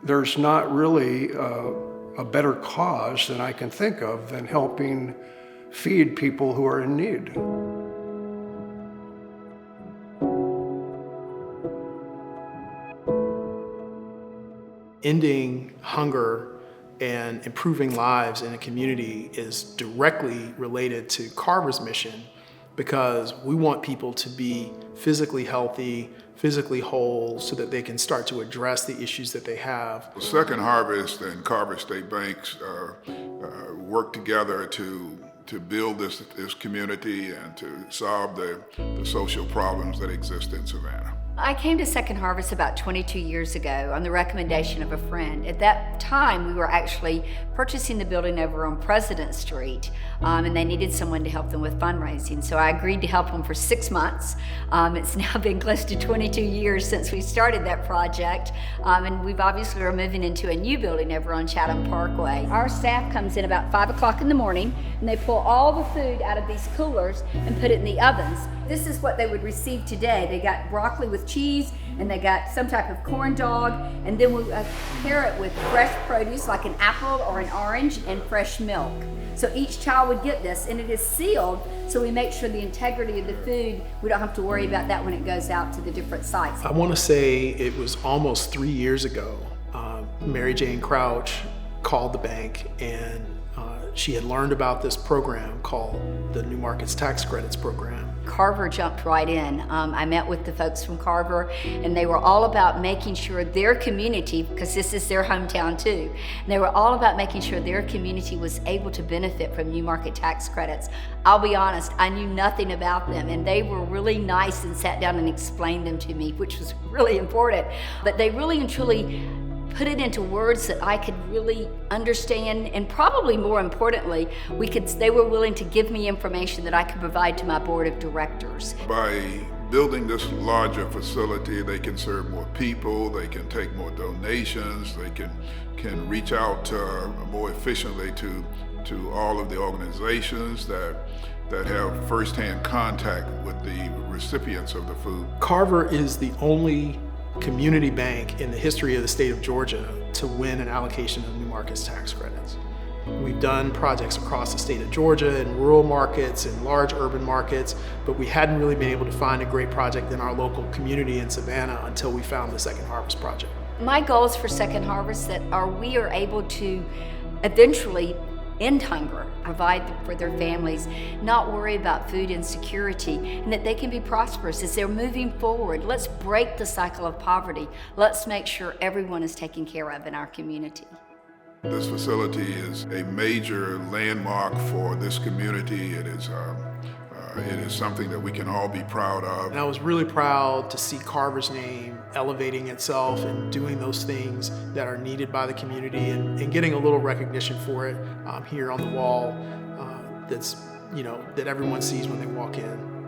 There's not really a better cause than I can think of than helping feed people who are in need. Ending hunger and improving lives in a community is directly related to Carver's mission, because we want people to be physically healthy, physically whole, so that they can start to address the issues that they have. Second Harvest and Carver State Banks work together to build this community and to solve the social problems that exist in Savannah. I came to Second Harvest about 22 years ago on the recommendation of a friend. At that time, we were actually purchasing the building over on President Street, and they needed someone to help them with fundraising. So I agreed to help them for 6 months. It's now been close to 22 years since we started that project, and we've obviously are moving into a new building over on Chatham Parkway. Our staff comes in about 5 o'clock in the morning, and they pull all the food out of these coolers and put it in the ovens. This is what they would receive today. They got broccoli with cheese, and they got some type of corn dog, and then we pair it with fresh produce like an apple or an orange and fresh milk. So each child would get this, and it is sealed, so we make sure the integrity of the food, we don't have to worry about that when it goes out to the different sites. I want to say it was almost 3 years ago, Mary Jane Crouch called the bank, and she had learned about this program called the New Markets Tax Credits Program. Carver jumped right in. I met with the folks from Carver, and they were all about making sure their community, because this is their hometown too, and they were all about making sure their community was able to benefit from New Market Tax Credits. I'll be honest, I knew nothing about them, and they were really nice and sat down and explained them to me, which was really important. But they really and truly put it into words that I could really understand, and probably more importantly, they were willing to give me information that I could provide to my board of directors. By building this larger facility, they can serve more people, they can take more donations, they can reach out more efficiently to all of the organizations that have firsthand contact with the recipients of the food. Carver is the only community bank in the history of the state of Georgia to win an allocation of New Markets Tax Credits. We've done projects across the state of Georgia in rural markets and large urban markets, but we hadn't really been able to find a great project in our local community in Savannah until we found the Second Harvest project. My goals for Second Harvest we are able to eventually end hunger, provide for their families, not worry about food insecurity, and that they can be prosperous as they're moving forward. Let's break the cycle of poverty. Let's make sure everyone is taken care of in our community. This facility is a major landmark for this community. It is something that we can all be proud of. And I was really proud to see Carver's name elevating itself and doing those things that are needed by the community, and getting a little recognition for it here on the wall that everyone sees when they walk in.